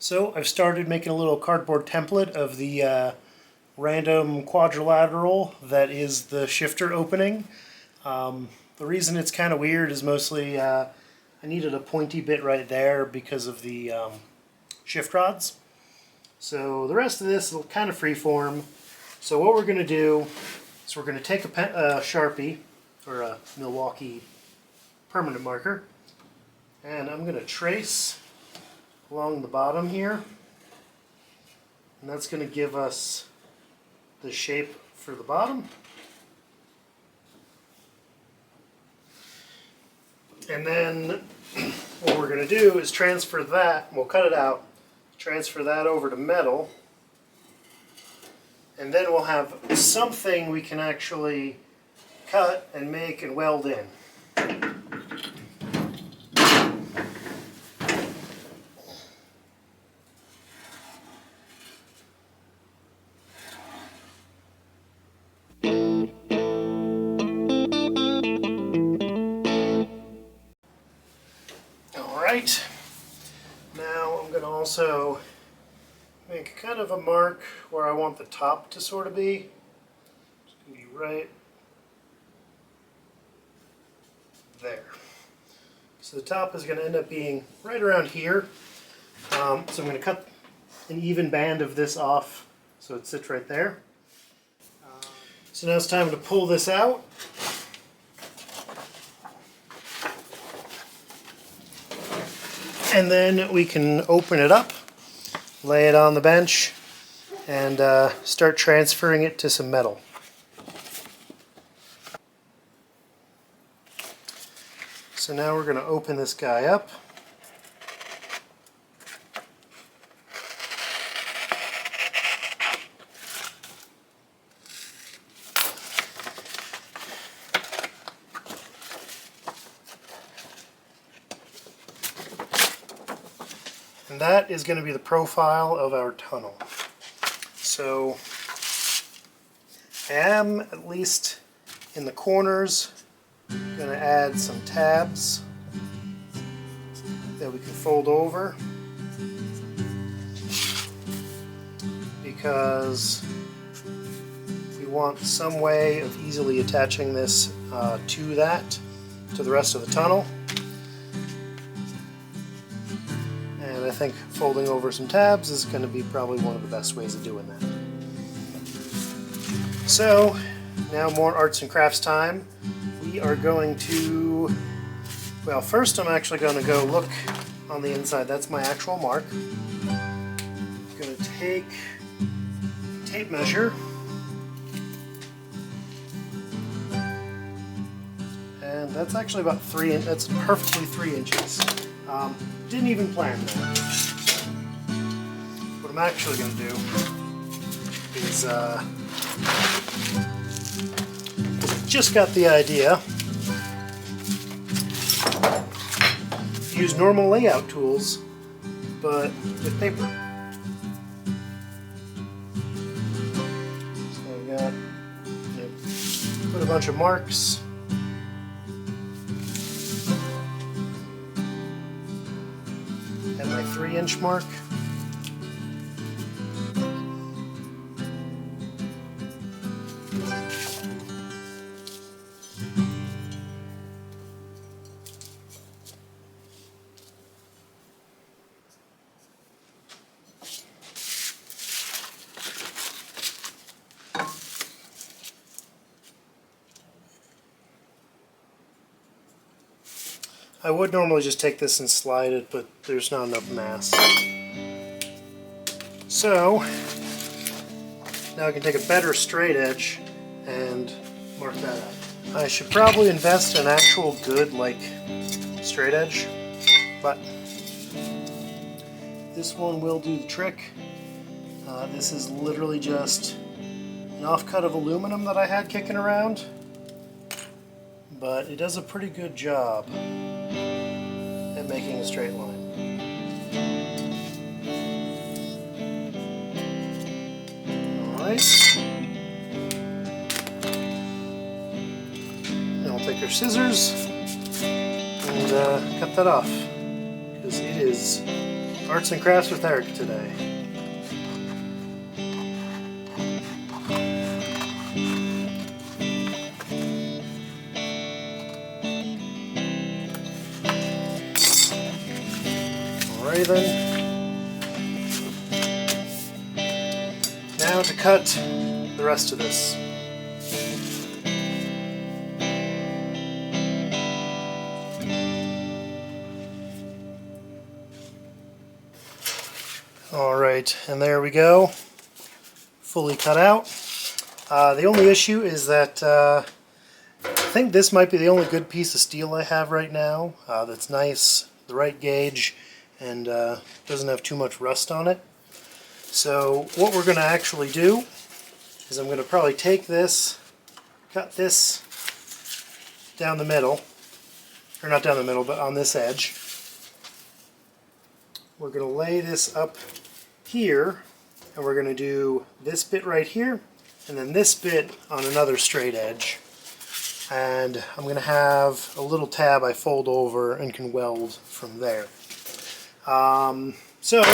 So I've started making a little cardboard template of the random quadrilateral that is the shifter opening. The reason it's kind of weird is mostly I needed a pointy bit right there because of the shift rods. So the rest of this is kind of freeform. So what we're going to do is we're going to take a Sharpie or a Milwaukee permanent marker, and I'm going to trace along the bottom here, and that's going to give us the shape for the bottom. And then what we're going to do is transfer that, we'll cut it out, transfer that over to metal, and then we'll have something we can actually cut and make and weld in. Alright, now I'm going to also make kind of a mark where I want the top to sort of be. It's going to be right there. So the top is going to end up being right around here. So I'm going to cut an even band of this off so it sits right there. So now it's time to pull this out. And then we can open it up, lay it on the bench, and start transferring it to some metal. So now we're going to open this guy up. And that is going to be the profile of our tunnel. So I am, at least in the corners, going to add some tabs that we can fold over, because we want some way of easily attaching this to the rest of the tunnel. And I think folding over some tabs is going to be probably one of the best ways of doing that. So now more arts and crafts time. We are going to, well, first I'm actually going to go look on the inside. That's my actual mark. I'm going to take a tape measure and that's actually about that's perfectly 3 inches. Didn't even plan that. What I'm actually going to do is just got the idea. Use normal layout tools, but with paper. So I've got, put a bunch of marks. And my 3-inch mark. I would normally just take this and slide it, but there's not enough mass. So now I can take a better straight edge and mark that out. I should probably invest in an actual good, straight edge, but this one will do the trick. This is literally just an offcut of aluminum that I had kicking around, but it does a pretty good job at making a straight line. Alright. Now we'll take our scissors and cut that off, because it is Arts and crafts with Eric today. Alrighty then. Now to cut the rest of this. Alright, and there we go. Fully cut out. The only issue is that I think this might be the only good piece of steel I have right now that's nice, the right gauge, and doesn't have too much rust on it. So what we're going to actually do is I'm going to probably take this, cut this down the middle, or not down the middle, but on this edge. We're going to lay this up here, and we're going to do this bit right here, and then this bit on another straight edge. And I'm going to have a little tab I fold over and can weld from there. So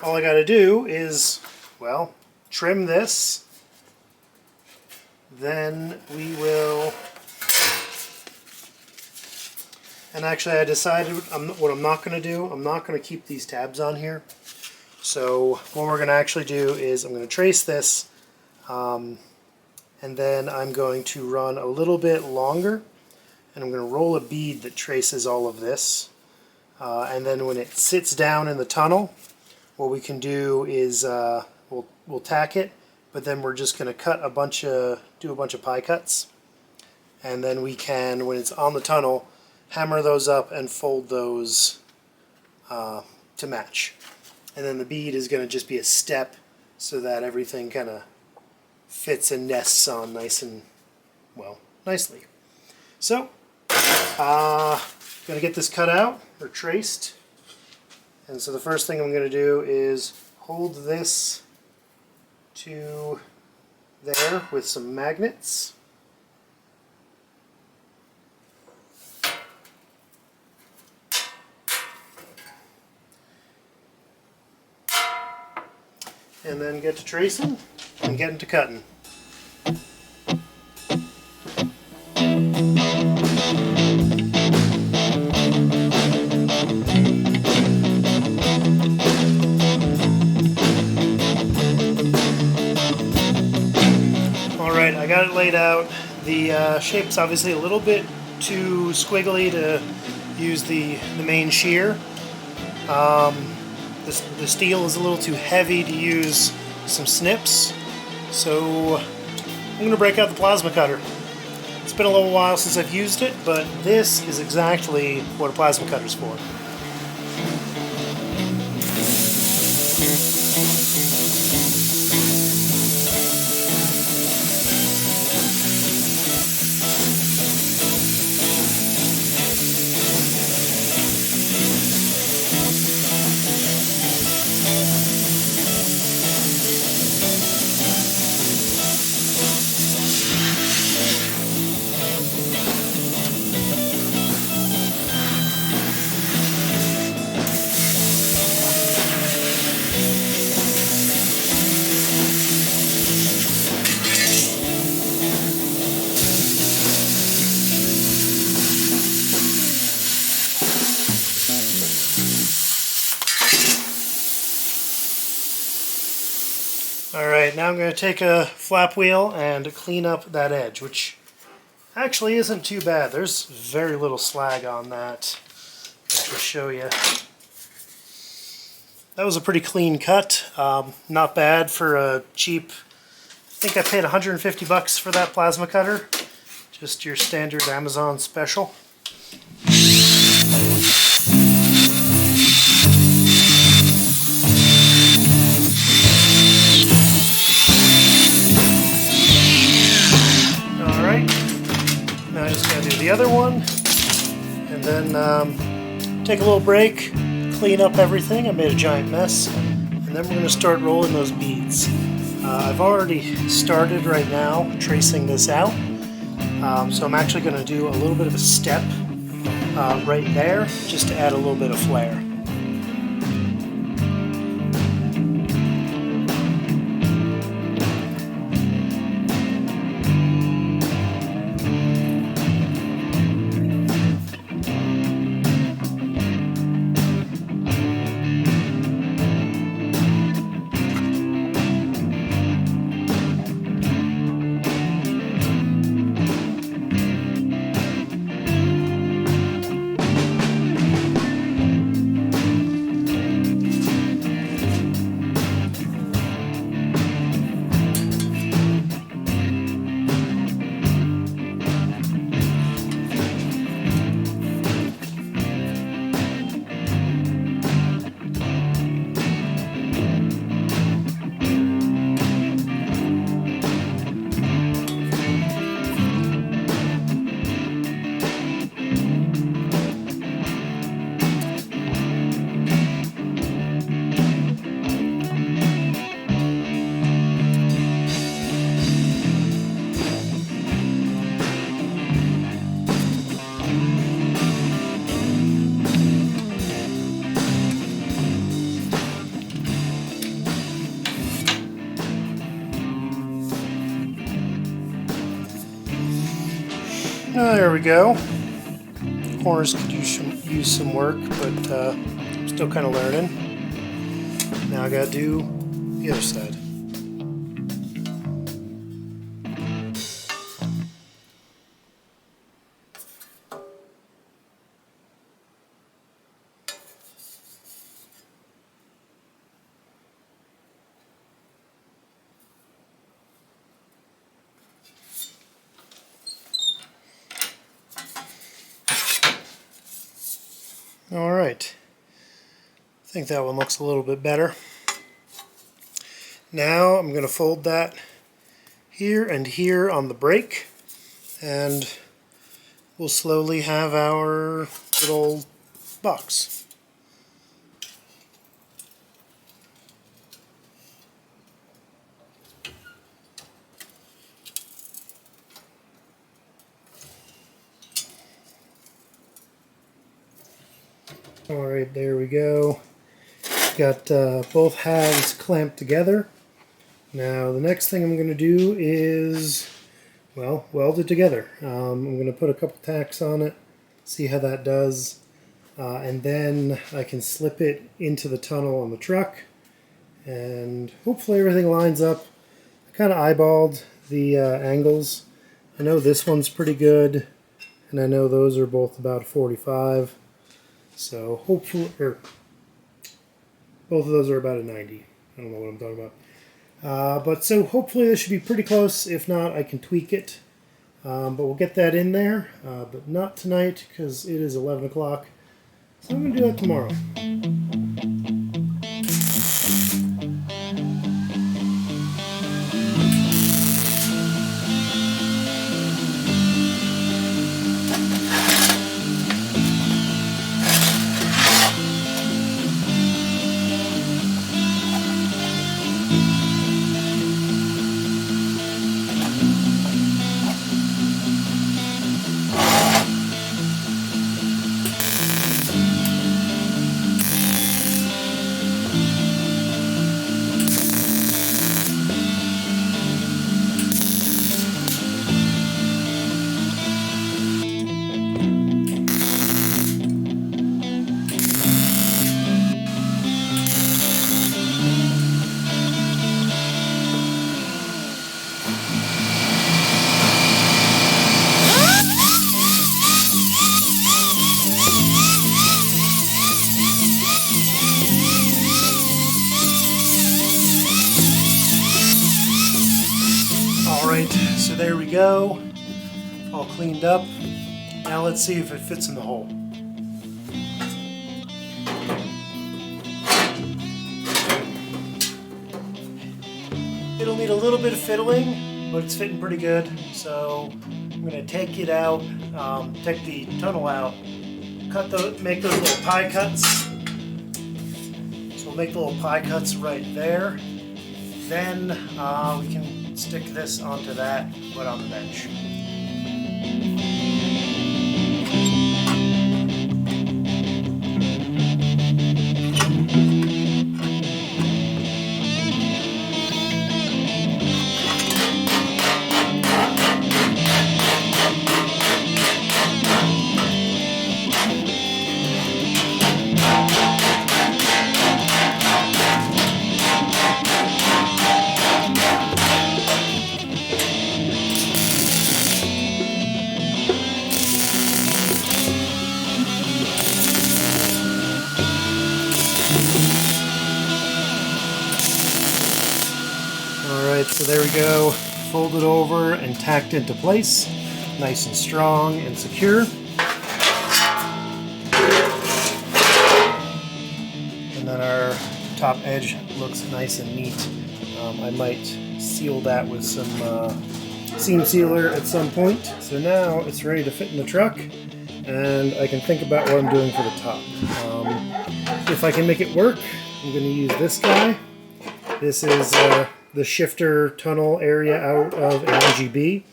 all I got to do is, well, trim this. Then we will, and actually I decided what I'm not going to do. I'm not going to keep these tabs on here. So what we're going to actually do is I'm going to trace this, and then I'm going to run a little bit longer, and I'm going to roll a bead that traces all of this. And then when it sits down in the tunnel, what we can do is we'll tack it, but then we're just going to cut do a bunch of pie cuts, and then we can, when it's on the tunnel, hammer those up and fold those to match. And then the bead is going to just be a step so that everything kind of fits and nests on nice and, well, nicely. So, going to get this cut out or traced. And so the first thing I'm going to do is hold this to there with some magnets. And then get to tracing and get into cutting. Alright, I got it laid out. The shape's obviously a little bit too squiggly to use the main shear. The steel is a little too heavy to use some snips, so I'm going to break out the plasma cutter. It's been a little while since I've used it, but this is exactly what a plasma cutter is for. Alright, now I'm going to take a flap wheel and clean up that edge, which actually isn't too bad. There's very little slag on that. I'll just show you. That was a pretty clean cut. Not bad for a cheap, I think I paid 150 bucks for that plasma cutter. Just your standard Amazon special. Now I just gotta do the other one, and then take a little break, clean up everything. I made a giant mess, and then we're gonna start rolling those beads. I've already started right now tracing this out, so I'm actually gonna do a little bit of a step right there, just to add a little bit of flair. Oh, there we go. Corners could use some work, but I'm still kind of learning. Now I gotta do the other side. Alright, I think that one looks a little bit better. Now I'm going to fold that here and here on the brake, and we'll slowly have our little box. Alright, there we go. Got both halves clamped together. Now the next thing I'm going to do is, well, weld it together. I'm going to put a couple tacks on it, see how that does, and then I can slip it into the tunnel on the truck, and hopefully everything lines up. I kind of eyeballed the angles. I know this one's pretty good, and I know those are both about 45. So hopefully, or both of those are about a 90. I don't know what I'm talking about. But so hopefully this should be pretty close. If not, I can tweak it. But we'll get that in there, but not tonight because it is 11 o'clock. So I'm going to do that tomorrow. Alright, so there we go, all cleaned up. Now let's see if it fits in the hole. It'll need a little bit of fiddling, but it's fitting pretty good. So I'm going to take it out, take the tunnel out, make those little pie cuts. So we'll make the little pie cuts right there. Then we can stick this onto that, put on the bench. Alright, so there we go, folded over and tacked into place, nice and strong and secure. And then our top edge looks nice and neat. I might seal that with some seam sealer at some point. So now it's ready to fit in the truck, and I can think about what I'm doing for the top. If I can make it work, I'm going to use this guy. This is the shifter tunnel area out of an MGB.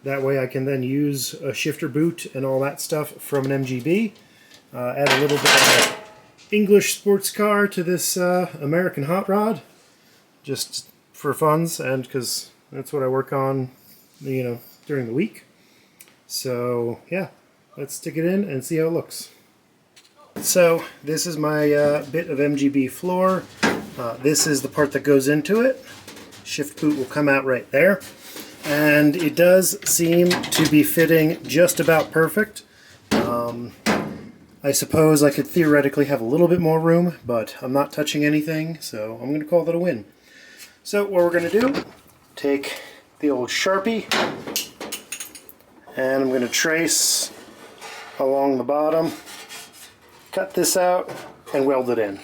That way I can then use a shifter boot and all that stuff from an MGB. Add a little bit of English sports car to this American hot rod, just for funs and because that's what I work on, you know, during the week. So yeah, let's stick it in and see how it looks. So this is my bit of MGB floor. This is the part that goes into it. Shift boot will come out right there. And it does seem to be fitting just about perfect. I suppose I could theoretically have a little bit more room, but I'm not touching anything, so I'm going to call that a win. So what we're going to do, take the old Sharpie, and I'm going to trace along the bottom, cut this out, and weld it in.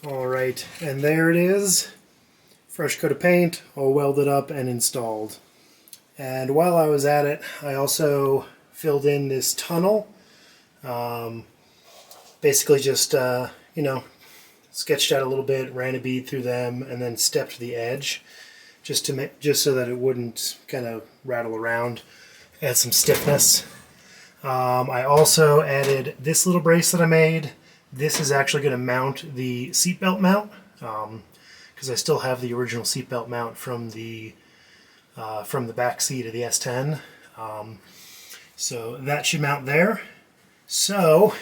Alright, and there it is. Fresh coat of paint, all welded up and installed. And while I was at it, I also filled in this tunnel. Basically just, you know, sketched out a little bit, ran a bead through them, and then stepped the edge just so that it wouldn't kind of rattle around. Add some stiffness. I also added this little brace that I made. This is actually going to mount the seatbelt mount, because I still have the original seatbelt mount from the back seat of the S10. So that should mount there. So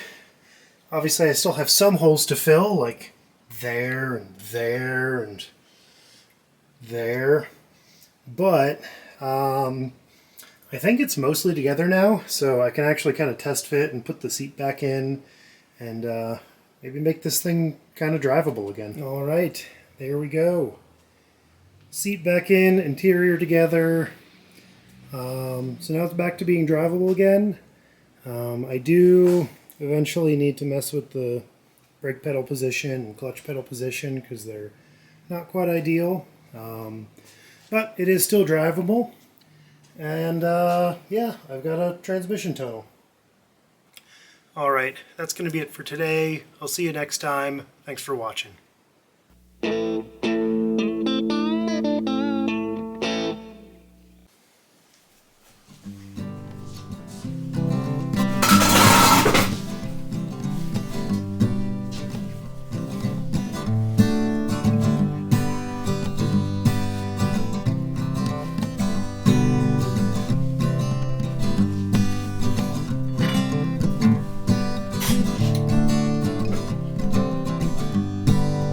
obviously I still have some holes to fill, like there and there and there, but I think it's mostly together now, so I can actually kind of test fit and put the seat back in and maybe make this thing kind of drivable again. Alright, there we go. Seat back in, interior together. So now it's back to being drivable again. I do eventually need to mess with the brake pedal position and clutch pedal position because they're not quite ideal. But it is still drivable. And yeah, I've got a transmission tunnel. Alright, that's going to be it for today. I'll see you next time. Thanks for watching.